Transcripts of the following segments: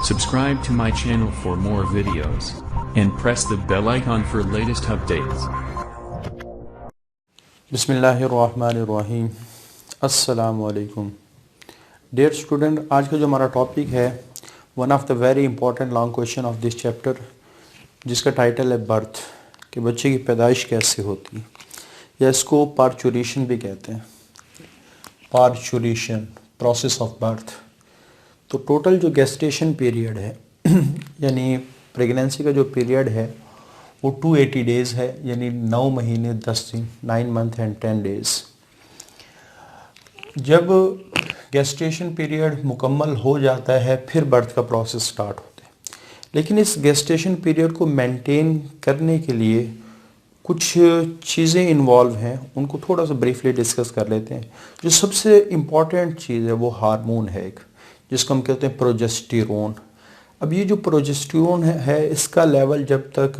Subscribe to my channel for more videos and press the bell icon for latest updates. बिस्मिल्लाहिर्रहमानिर्रहीम। अस्सलामु अलैकुम। Dear student, आज का जो हमारा टॉपिक है one of the very important long question of this chapter, जिसका title है बर्थ, कि बच्चे की पैदाइश कैसे होती है, या इसको पार्चुरेशन भी कहते हैं। Parturition, process of birth. तो टोटल जो गेस्टेशन पीरियड है यानी प्रेगनेंसी का जो पीरियड है वो 280 डेज़ है, यानी 9 महीने 10 दिन, 9 मंथ एंड 10 डेज़। जब गेस्टेशन पीरियड मुकम्मल हो जाता है फिर बर्थ का प्रोसेस स्टार्ट होता है। लेकिन इस गेस्टेशन पीरियड को मेंटेन करने के लिए कुछ चीज़ें इन्वॉल्व हैं, उनको थोड़ा सा ब्रीफली डिस्कस कर लेते हैं। जो सबसे इम्पॉर्टेंट चीज़ है वो हार्मोन है एक, जिसको हम कहते हैं प्रोजेस्टेरोन। अब ये जो प्रोजेस्टेरोन है इसका लेवल जब तक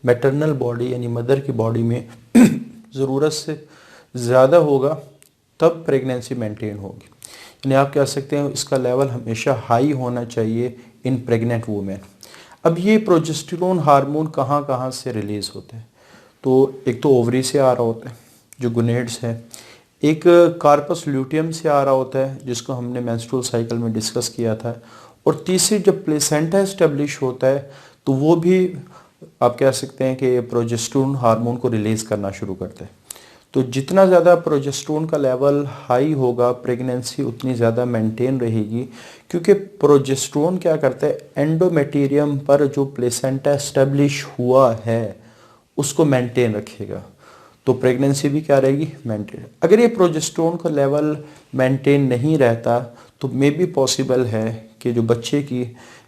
मैटरनल बॉडी यानी मदर की बॉडी में ज़रूरत से ज़्यादा होगा तब प्रेगनेंसी मेंटेन होगी। यानी आप कह सकते हैं इसका लेवल हमेशा हाई होना चाहिए इन प्रेग्नेंट वुमेन। अब ये प्रोजेस्टेरोन हार्मोन कहाँ कहाँ से रिलीज़ होते हैं? तो एक तो ओवरी से आ रहा होता है जो गोनेड्स है, एक कार्पस ल्यूटियम से आ रहा होता है जिसको हमने मेंस्ट्रुअल साइकिल में डिस्कस किया था, और तीसरी जब प्लेसेंटा एस्टेब्लिश होता है तो वो भी आप कह सकते हैं कि प्रोजेस्टेरोन हार्मोन को रिलीज़ करना शुरू करता है। तो जितना ज़्यादा प्रोजेस्टेरोन का लेवल हाई होगा प्रेगनेंसी उतनी ज़्यादा मेंटेन रहेगी, क्योंकि प्रोजेस्टेरोन क्या करता है, एंडोमेटेरियम पर जो प्लेसेंटा एस्टेब्लिश हुआ है उसको मेंटेन रखेगा। तो प्रेगनेंसी भी क्या रहेगी, मेंटेन। अगर ये प्रोजेस्टेरोन का लेवल मेंटेन नहीं रहता तो मे बी पॉसिबल है कि जो बच्चे की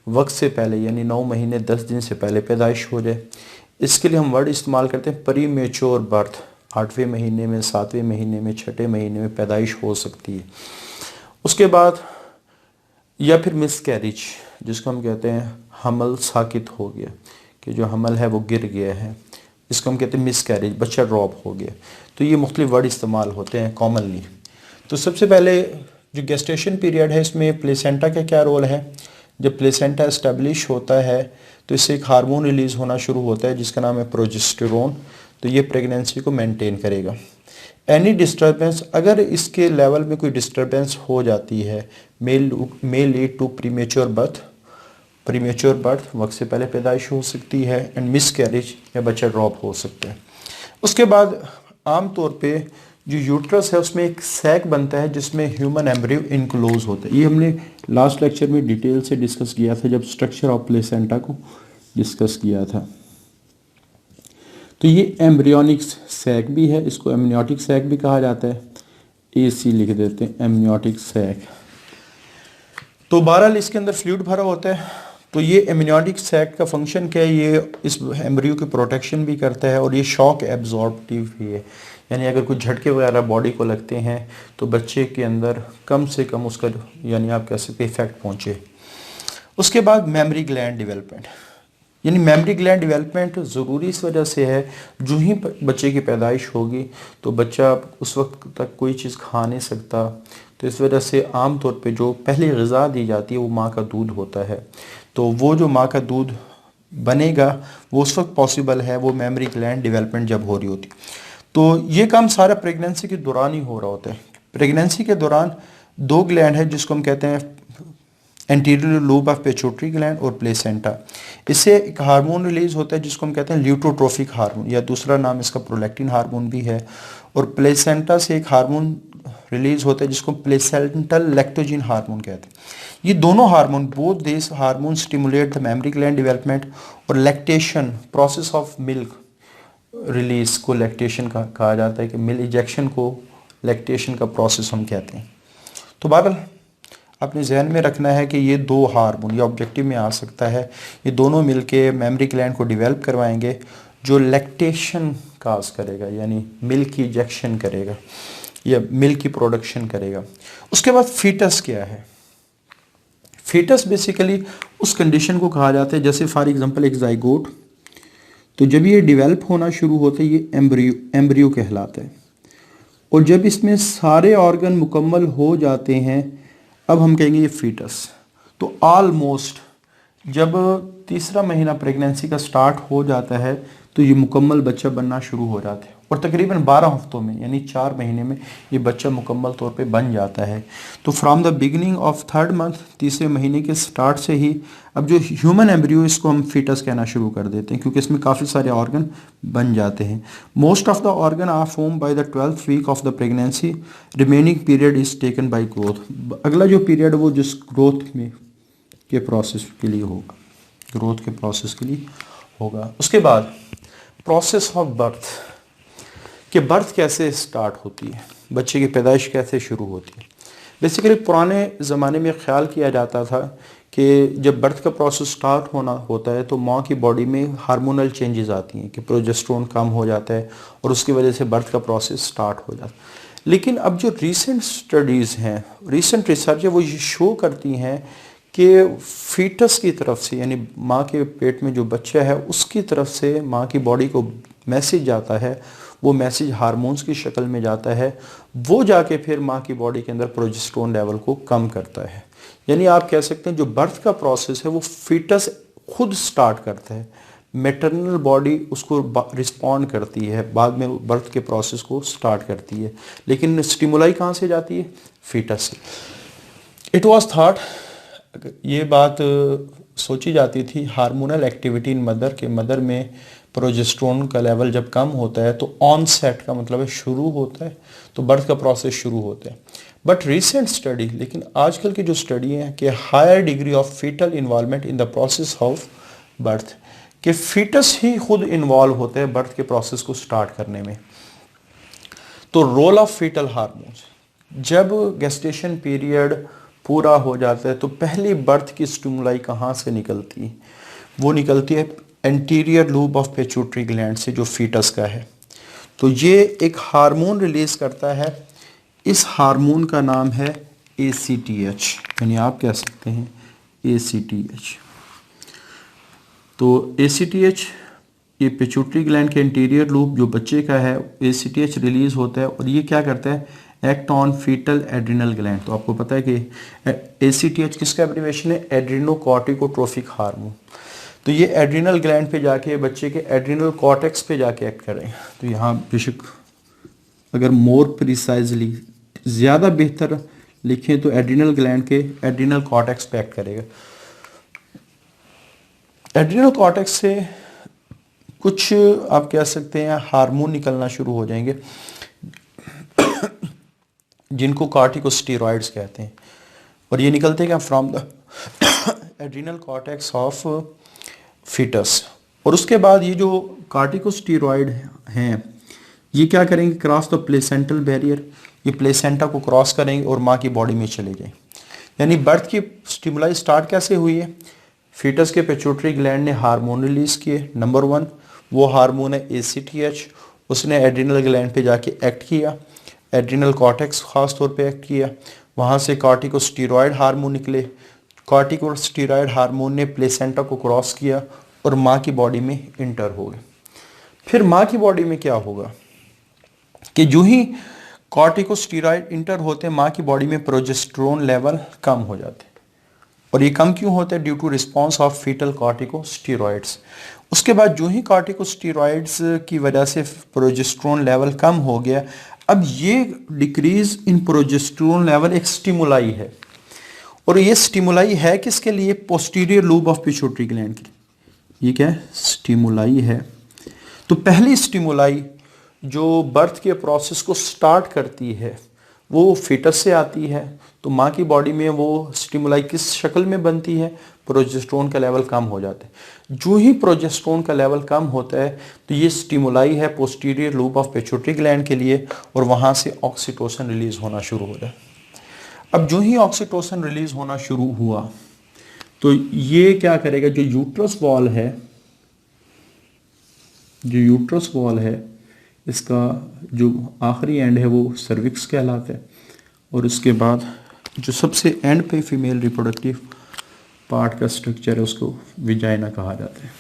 वक्त से पहले यानी 9 महीने 10 दिन से पहले पैदाइश हो जाए। इसके लिए हम वर्ड इस्तेमाल करते हैं प्रीमेच्योर बर्थ। 8वें महीने में, 7वें महीने में, 6ठे महीने में पैदाइश हो सकती है। उसके बाद या फिर मिसकैरेज, जिसको हम कहते हैं हमल साकित हो गया, कि जो हमल है वो गिर गया है, इसको हम कहते हैं मिसकैरेज, बच्चा ड्रॉप हो गया। तो ये मुख्तलिफ वर्ड इस्तेमाल होते हैं कॉमनली। तो सबसे पहले जो गेस्टेशन पीरियड है इसमें प्लेसेंटा का क्या रोल है? जब प्लेसेंटा एस्टेब्लिश होता है तो इससे एक हार्मोन रिलीज़ होना शुरू होता है जिसका नाम है प्रोजेस्टेरोन। तो ये प्रेगनेंसी को मेंटेन करेगा। एनी डिस्टर्बेंस, अगर इसके लेवल में कोई डिस्टर्बेंस हो जाती है, may lead to premature birth. Premature birth, वक्त से पहले पैदाइश हो सकती है, एंड मिसकैरेज या बच्चा ड्रॉप हो सकता है। उसके बाद आम तौर पे जो यूट्रस है उसमें एक सैक बनता है जिसमें ह्यूमन एम्ब्रियो इनक्लोज होता है। ये हमने लास्ट लेक्चर में डिटेल से डिस्कस किया था जब स्ट्रक्चर ऑफ प्लेसेंटा को डिस्कस किया था। तो ये एम्ब्रियोनिक सैक भी है, इसको एमनियोटिक सैक भी कहा जाता है। AC लिख देते हैं, एमनियोटिक सैक। तो बहरहाल इसके अंदर फ्लूइड भरा होता है। तो ये एमनियोटिक सैक का फंक्शन क्या है, ये इस एम्ब्रियो की प्रोटेक्शन भी करता है और ये शॉक एब्जॉर्प्टिव भी है। यानी अगर कुछ झटके वगैरह बॉडी को लगते हैं तो बच्चे के अंदर कम से कम उसका यानी आप कह सकते हैं इफेक्ट पहुँचे। उसके बाद मेमोरी ग्लैंड डेवलपमेंट, यानी मेमोरी ग्लैंड डेवलपमेंट ज़रूरी इस वजह से है, जो ही बच्चे की पैदाइश होगी तो बच्चा उस वक्त तक कोई चीज़ खा नहीं सकता। तो इस वजह से आम तौर पे जो पहली ग़िज़ा दी जाती है वो माँ का दूध होता है। तो वो जो माँ का दूध बनेगा वो उस वक्त पॉसिबल है, वो मेमोरी ग्लैंड डेवलपमेंट जब हो रही होती। तो ये काम सारा प्रेगनेंसी के दौरान ही हो रहा होता है। प्रेगनेंसी के दौरान 2 ग्लैंड है जिसको हम कहते हैं anterior lobe of pituitary gland और प्लेसेंटा। इससे एक हार्मोन रिलीज होता है जिसको हम कहते हैं ल्यूटोट्रोफिक हार्मोन, या दूसरा नाम इसका प्रोलैक्टिन हार्मोन भी है। और प्लेसेंटा से एक हार्मोन रिलीज होता है जिसको प्लेसेंटल लैक्टोजिन हार्मोन कहते हैं। ये दोनों hormone, both this hormone stimulate the memory gland development और lactation, process of milk release को लैक्टेशन का कहा जाता है, कि मिल्क इंजेक्शन को लैक्टेशन का प्रोसेस हम कहते हैं। तो बहरहाल अपने जहन में रखना है कि ये 2 हार्मोन, ये ऑब्जेक्टिव में आ सकता है, ये दोनों मिलके मेमोरी ग्लैंड को डेवलप करवाएंगे जो लैक्टेशन काज करेगा, यानी मिल्क की इंजेक्शन करेगा या मिल्क की प्रोडक्शन करेगा। उसके बाद फीटस क्या है? फीटस बेसिकली उस कंडीशन को कहा जाता है, जैसे फॉर एग्जांपल एक जाइगोट, तो जब ये डेवलप होना शुरू होता है ये एम्ब्रियो कहलाता है। और जब इसमें सारे ऑर्गन मुकम्मल हो जाते हैं अब हम कहेंगे ये फीटस। तो ऑलमोस्ट जब तीसरा महीना प्रेगनेंसी का स्टार्ट हो जाता है तो ये मुकम्मल बच्चा बनना शुरू हो जाता है और तकरीबन 12 हफ्तों में यानी 4 महीने में ये बच्चा मुकम्मल तौर पे बन जाता है। तो from the beginning of third month, तीसरे महीने के स्टार्ट से ही अब जो ह्यूमन एम्ब्रियो, इसको हम फीटस कहना शुरू कर देते हैं क्योंकि इसमें काफ़ी सारे ऑर्गन बन जाते हैं। Most of the organ are form by the 12th week of the pregnancy, remaining period is taken by growth. अगला जो पीरियड वो जिस ग्रोथ में के प्रोसेस के लिए होगा, ग्रोथ के प्रोसेस के लिए होगा। उसके बाद प्रोसेस ऑफ बर्थ, कि बर्थ कैसे स्टार्ट होती है, बच्चे की पैदाइश कैसे शुरू होती है। बेसिकली पुराने ज़माने में ख्याल किया जाता था कि जब बर्थ का प्रोसेस स्टार्ट होना होता है तो माँ की बॉडी में हार्मोनल चेंजेस आती हैं कि प्रोजेस्टेरोन कम हो जाता है और उसकी वजह से बर्थ का प्रोसेस स्टार्ट हो जाता है। लेकिन अब जो रीसेंट स्टडीज़ हैं, रीसेंट रिसर्च है, वो ये शो करती हैं कि फीटस की तरफ से यानी माँ के पेट में जो बच्चा है उसकी तरफ से माँ की बॉडी को मैसेज जाता है, वो मैसेज हार्मोन्स की शक्ल में जाता है, वो जाके फिर माँ की बॉडी के अंदर प्रोजेस्टेरोन लेवल को कम करता है। यानी आप कह सकते हैं जो बर्थ का प्रोसेस है वो फीटस खुद स्टार्ट करता है, मैटरनल बॉडी उसको रिस्पॉन्ड करती है, बाद में बर्थ के प्रोसेस को स्टार्ट करती है, लेकिन स्टिमुलाई कहाँ से जाती है, फीटस से। इट वॉज थॉट, ये बात सोची जाती थी, हार्मोनल एक्टिविटी इन मदर के मदर में प्रोजेस्टेरोन का लेवल जब कम होता है तो ऑनसेट का मतलब है शुरू होता है, तो बर्थ का प्रोसेस शुरू होता है। बट रिसेंट स्टडी, लेकिन आजकल की जो स्टडी है कि higher degree of foetal involvement in the process of birth, कि फीटस ही खुद इन्वॉल्व होते हैं बर्थ के प्रोसेस को स्टार्ट करने में। तो रोल ऑफ फीटल हार्मोन्स, जब गेस्टेशन पीरियड पूरा हो जाता है तो पहली बर्थ की स्टिमुलाई कहाँ से निकलती है, वो निकलती है anterior lube of pituitary gland से जो फीटस का है। तो ये एक हार्मोन रिलीज करता है, इस हार्मोन का नाम है ACTH, यानी आप कह सकते हैं ACTH। तो ACTH ये पिट्यूटरी ग्लैंड के इंटीरियर लूब जो बच्चे का है, ACTH रिलीज होता है और ये क्या करता है, act on foetal adrenal gland. तो आपको पता है कि ACTH किसका एब्रीविएशन है, एड्रिनोकॉर्टिकोट्रोफिक हार्मोन। तो ये एड्रिनल ग्लैंड पे जाके बच्चे के एड्रिनल कॉर्टेक्स पे जाके एक्ट करेंगे। तो यहाँ बेशक अगर मोर प्रिसाइजली ज़्यादा बेहतर लिखें तो एड्रिनल ग्लैंड के एड्रिनल कॉर्टेक्स पे एक्ट करेगा। एड्रिनल कॉर्टेक्स से कुछ आप कह सकते हैं हार्मोन निकलना शुरू हो जाएंगे जिनको कॉर्टिकोस्टेरॉइड्स कहते हैं, और ये निकलते हैं from the adrenal cortex of foetus. और उसके बाद ये जो कॉर्टिकोस्टेरॉइड हैं ये क्या करेंगे, क्रॉस द प्लेसेंटल बैरियर, ये प्लेसेंटा को क्रॉस करेंगे और माँ की बॉडी में चले जाएंगे। यानी बर्थ की स्टिमुलाई स्टार्ट कैसे हुई है, फीटस के पिट्यूटरी ग्लैंड ने हार्मोन रिलीज किए। नंबर 1 वो हार्मोन है ACTH, उसने एड्रिनल ग्लैंड पे जाके एक्ट किया, एड्रिनल कॉर्टेक्स खास तौर पे एक्ट किया, वहाँ से कॉर्टिकोस्टेरॉइड हार्मोन निकले, कॉर्टिकोस्टेरॉइड हार्मोन ने प्लेसेंटा को क्रॉस किया और माँ की बॉडी में इंटर हो गए। फिर माँ की बॉडी में क्या होगा कि जो ही कॉर्टिकोस्टेरॉइड इंटर होते हैं माँ की बॉडी में प्रोजेस्टेरोन लेवल कम हो जाते हैं, और ये कम क्यों होता है, due to response of foetal corticosteroids. उसके बाद जो ही कॉर्टिकोस्टेरॉइड्स की वजह से प्रोजेस्टेरोन लेवल कम हो गया, अब ये डिक्रीज इन प्रोजेस्टेरोन लेवल एक स्टिमुलाई है, और ये स्टिमुलाई है किसके लिए, posterior lube of pituitary gland की। ये क्या है, स्टिमुलाई है। तो पहली स्टिमुलाई जो बर्थ के प्रोसेस को स्टार्ट करती है वो फीटस से आती है। तो माँ की बॉडी में वो स्टिमुलाई किस शक्ल में बनती है, प्रोजेस्टेरोन का लेवल कम हो जाता है। जो ही प्रोजेस्टेरोन का लेवल कम होता है तो ये स्टिमुलाई है posterior lube of pituitary gland के लिए, और वहाँ से ऑक्सीटोसिन रिलीज होना शुरू हो जाए। अब जो ही ऑक्सीटोसिन रिलीज होना शुरू हुआ तो ये क्या करेगा, जो यूट्रस वॉल है, जो यूट्रस वॉल है इसका जो आखिरी एंड है वो सर्विक्स कहलाता है, और उसके बाद जो सबसे एंड पे फीमेल रिप्रोडक्टिव पार्ट का स्ट्रक्चर है उसको विजाइना कहा जाता है।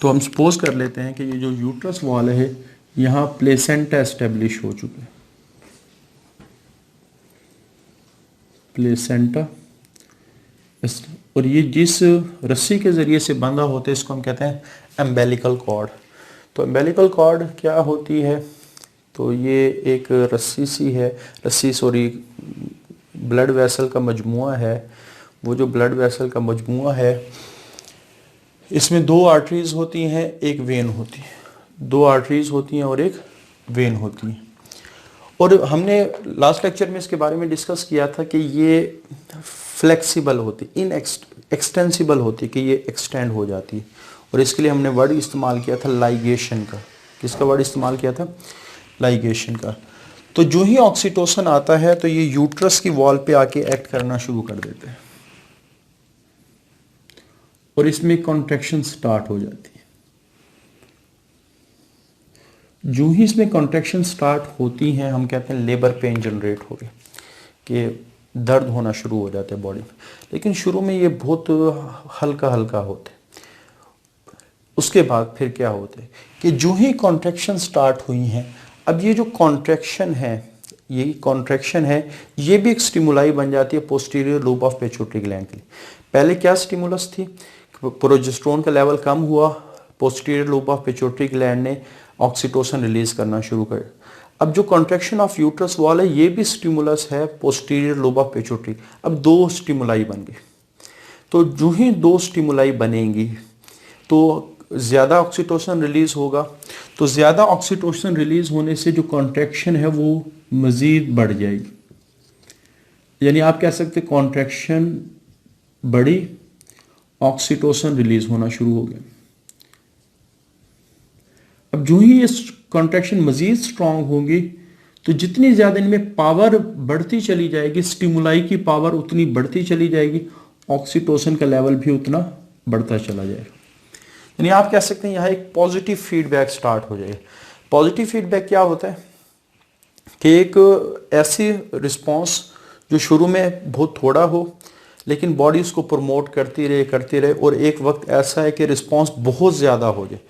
तो हम सपोज कर लेते हैं कि ये जो यूट्रस वॉल है यहाँ प्लेसेंटा एस्टेब्लिश हो चुका है, प्लेसेंटा और ये जिस रस्सी के ज़रिए से बंधा होता है इसको हम कहते हैं एम्बेलिकल कॉर्ड। तो एम्बेलिकल कॉर्ड क्या होती है, तो ये एक ब्लड वेसल का मजमुआ है। वो जो ब्लड वेसल का मजमुआ है इसमें 2 आर्टरीज होती हैं, एक वेन होती है। 2 आर्टरीज होती हैं और एक वेन होती है। और हमने लास्ट लेक्चर में इसके बारे में डिस्कस किया था कि ये फ्लेक्सिबल होती, एक्सटेंसिबल होती, कि ये एक्सटेंड हो जाती है। और इसके लिए हमने वर्ड इस्तेमाल किया था लाइगेशन का। किसका वर्ड इस्तेमाल किया था? लाइगेशन का। तो जो ही ऑक्सीटोसिन आता है तो ये यूट्रस की वॉल पे आके एक्ट करना शुरू कर देते हैं और इसमें कॉन्ट्रैक्शन स्टार्ट हो जाती है। जो ही इसमें कॉन्ट्रैक्शन स्टार्ट होती हैं हम कहते हैं लेबर पेन जनरेट हो गए, कि दर्द होना शुरू हो जाता है बॉडी में। लेकिन शुरू में ये बहुत हल्का हल्का होते हैं। उसके बाद फिर क्या होता है कि जो ही कॉन्ट्रैक्शन स्टार्ट हुई हैं, अब ये जो कॉन्ट्रैक्शन है ये भी एक स्टिमुलाई बन जाती है posterior lobe of pituitary gland के लिए। पहले क्या स्टिमुलस थी? प्रोजेस्टेरोन का लेवल कम हुआ, posterior lobe of pituitary gland ने ऑक्सीटोसिन रिलीज करना शुरू कर। अब जो कॉन्ट्रैक्शन ऑफ यूट्रस वॉल है ये भी स्टिमुलस है पोस्टीरियर लोब ऑफ पिट्यूटरी। अब 2 स्टिमुलाई बन गए। तो जो ही 2 स्टिमुलाई बनेंगी तो ज़्यादा ऑक्सीटोसिन रिलीज होगा। तो ज़्यादा ऑक्सीटोसिन रिलीज होने से जो कॉन्ट्रैक्शन है वो मज़ीद बढ़ जाएगी। यानी आप कह सकते कॉन्ट्रैक्शन बढ़ी, ऑक्सीटोसिन रिलीज होना शुरू हो गया। अब जो ही ये कॉन्ट्रैक्शन मज़ीद स्ट्रांग होगी तो जितनी ज़्यादा इनमें पावर बढ़ती चली जाएगी, स्टिमुलाई की पावर उतनी बढ़ती चली जाएगी, ऑक्सीटोसिन का लेवल भी उतना बढ़ता चला जाएगा। यानी आप कह सकते हैं यहाँ एक पॉजिटिव फीडबैक स्टार्ट हो जाएगा। पॉजिटिव फीडबैक क्या होता है कि एक ऐसी रिस्पॉन्स जो शुरू में बहुत थोड़ा हो लेकिन बॉडी उसको प्रमोट करती रहे और एक वक्त ऐसा है कि रिस्पॉन्स बहुत ज़्यादा हो जाए।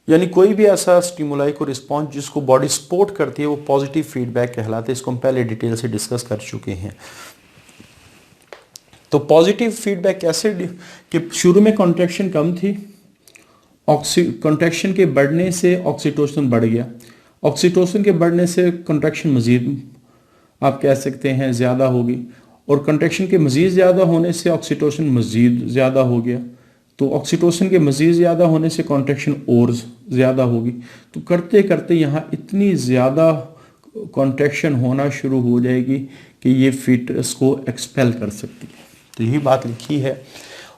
यानी कोई भी ऐसा स्टिमुलाई को रिस्पॉन्स जिसको बॉडी सपोर्ट करती है वो पॉजिटिव फीडबैक कहलाते हैं। इसको हम पहले डिटेल से डिस्कस कर चुके हैं। तो पॉजिटिव फीडबैक कैसे कि शुरू में कॉन्ट्रैक्शन कम थी, कॉन्ट्रैक्शन के बढ़ने से ऑक्सीटोसिन बढ़ गया, ऑक्सीटोसिन के बढ़ने से कॉन्ट्रैक्शन मज़ीद आप कह सकते हैं ज़्यादा होगी, और कॉन्ट्रैक्शन के मज़ीद ज़्यादा होने से ऑक्सीटोसिन मज़ीद ज़्यादा हो गया। तो ऑक्सीटोसिन के मज़ीद ज़्यादा होने से कॉन्ट्रैक्शन और ज़्यादा होगी। तो करते करते यहाँ इतनी ज़्यादा कॉन्ट्रैक्शन होना शुरू हो जाएगी कि ये फीटस को एक्सपेल कर सकती है। तो यही बात लिखी है,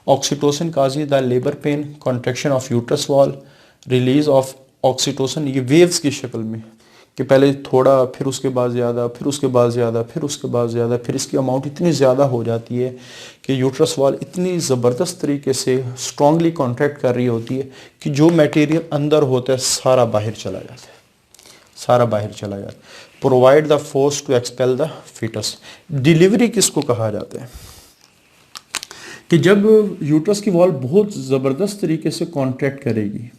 oxytocin causes the labour pain, contraction of uterus wall, release of oxytocin, ये वेव्स की शक्ल में कि पहले थोड़ा, फिर उसके बाद ज़्यादा, फिर उसके बाद ज़्यादा, फिर उसके बाद ज़्यादा, फिर इसकी अमाउंट इतनी ज़्यादा हो जाती है कि यूट्रस वॉल इतनी ज़बरदस्त तरीके से स्ट्रांगली कॉन्ट्रैक्ट कर रही होती है कि जो मटेरियल अंदर होता है सारा बाहर चला जाता है, सारा बाहर चला जाता है। Provide the force to expel the foetus. Delivery किसको कहा जाता है कि जब यूट्रस की वॉल बहुत ज़बरदस्त तरीके से कॉन्ट्रैक्ट करेगी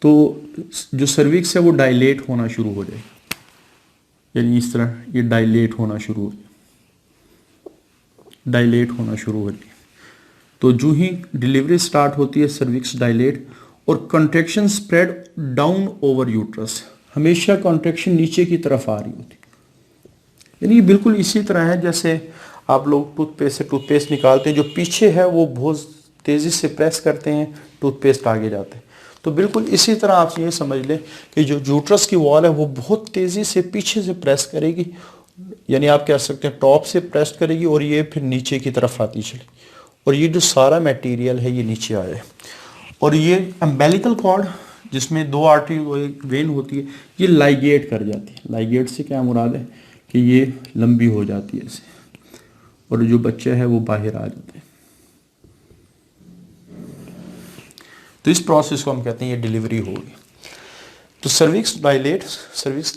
तो जो सर्विक्स है वो डायलेट होना शुरू हो जाए। यानी इस तरह ये डायलेट होना शुरू हो जाए। तो जो ही डिलीवरी स्टार्ट होती है सर्विक्स डायलेट और contraction spread down over uterus. हमेशा कॉन्ट्रैक्शन नीचे की तरफ आ रही होती है। यानी बिल्कुल इसी तरह है जैसे आप लोग टूथपेस्ट से टूथपेस्ट निकालते हैं, जो पीछे है वो बहुत तेज़ी से प्रेस करते हैं, टूथपेस्ट आगे जाते हैं। तो बिल्कुल इसी तरह आप ये समझ लें कि जो यूट्रस की वॉल है वो बहुत तेज़ी से पीछे से प्रेस करेगी, यानी आप कह सकते हैं टॉप से प्रेस करेगी और ये फिर नीचे की तरफ आती चली, और ये जो सारा मटेरियल है ये नीचे आए। और ये अम्बेलिकल कॉर्ड जिसमें 2 आर्टरी एक वेन होती है ये लाइगेट कर जाती है। लाइगेट से क्या मुराद है कि ये लंबी हो जाती है ऐसे, और जो बच्चा है वो बाहर आ जाता है। तो इस प्रोसेस को हम कहते हैं ये डिलीवरी होगी। तो सर्विक्स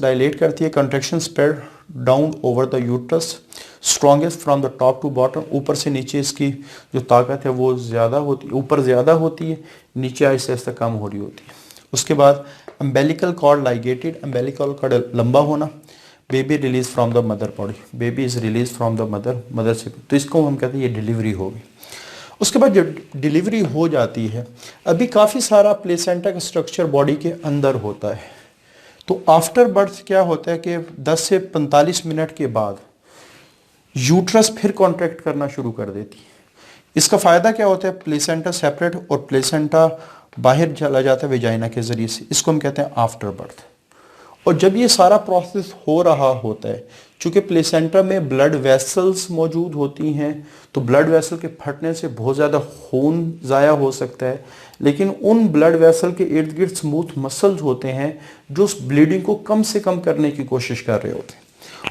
डायलेट करती है, contraction spread down over the uterus, strongest from the top to bottom. ऊपर से नीचे इसकी जो ताकत है वो ज़्यादा होती है, ऊपर ज़्यादा होती है, नीचे आहिस्ते आहिस्ते कम हो रही होती है। उसके बाद umbilical cord ligated, umbilical cord लंबा होना, baby release from the mother body, baby is release from the mother से। तो इसको हम कहते हैं ये डिलीवरी होगी। उसके बाद जब डिलीवरी हो जाती है, अभी काफ़ी सारा प्लेसेंटा का स्ट्रक्चर बॉडी के अंदर होता है। तो आफ्टर बर्थ क्या होता है कि 10 से 45 मिनट के बाद यूट्रस फिर कॉन्ट्रैक्ट करना शुरू कर देती है। इसका फ़ायदा क्या होता है, प्लेसेंटा सेपरेट और प्लेसेंटा बाहर चला जाता है वेजाइना के ज़रिए से, इसको हम कहते हैं आफ्टर बर्थ। और जब ये सारा प्रोसेस हो रहा होता है, चूँकि प्लेसेंटा में ब्लड वेसल्स मौजूद होती हैं, तो ब्लड वेसल के फटने से बहुत ज़्यादा खून ज़ाया हो सकता है, लेकिन उन ब्लड वेसल के इर्द गिर्द स्मूथ मसल्स होते हैं जो उस ब्लीडिंग को कम से कम करने की कोशिश कर रहे होते हैं।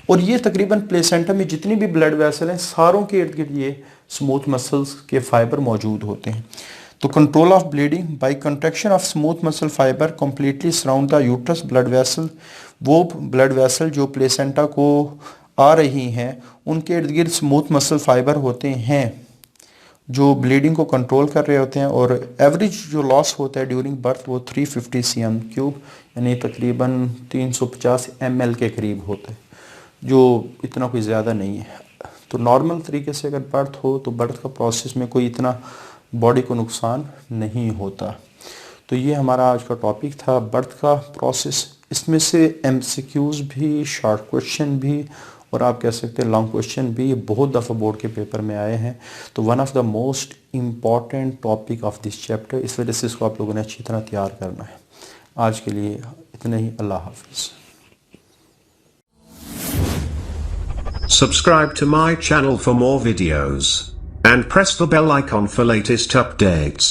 और ये तकरीबन प्लेसेंटा में जितनी भी ब्लड वेसल हैं, सारों के इर्द गिर्द ये स्मूथ मसल्स के फाइबर मौजूद होते हैं। तो control of bleeding by contraction of smooth muscle fibre completely surround the uterus blood vessel. वो ब्लड वेसल जो प्लेसेंटा को आ रही हैं, उनके इर्द गिर्द स्मूथ मसल फाइबर होते हैं जो ब्लीडिंग को कंट्रोल कर रहे होते हैं। और एवरेज जो लॉस होता है ड्यूरिंग बर्थ वो 350 cm3 यानी तकरीबन 350 ml के करीब होता है, जो इतना कोई ज़्यादा नहीं है। तो नॉर्मल तरीके से अगर बर्थ हो तो बर्थ का प्रोसेस में कोई इतना बॉडी को नुकसान नहीं होता। तो ये हमारा आज का टॉपिक था, बर्थ का प्रोसेस। इसमें से MCQs भी, शॉर्ट क्वेश्चन भी, और आप कह सकते हैं लॉन्ग क्वेश्चन भी बहुत दफ़ा बोर्ड के पेपर में आए हैं। तो one of the most important topic of this chapter, इस वजह से इसको आप लोगों ने अच्छी तरह तैयार करना है। आज के लिए इतना ही। अल्लाह हाफिज़। Subscribe to my channel for more videos and press the bell icon for latest updates.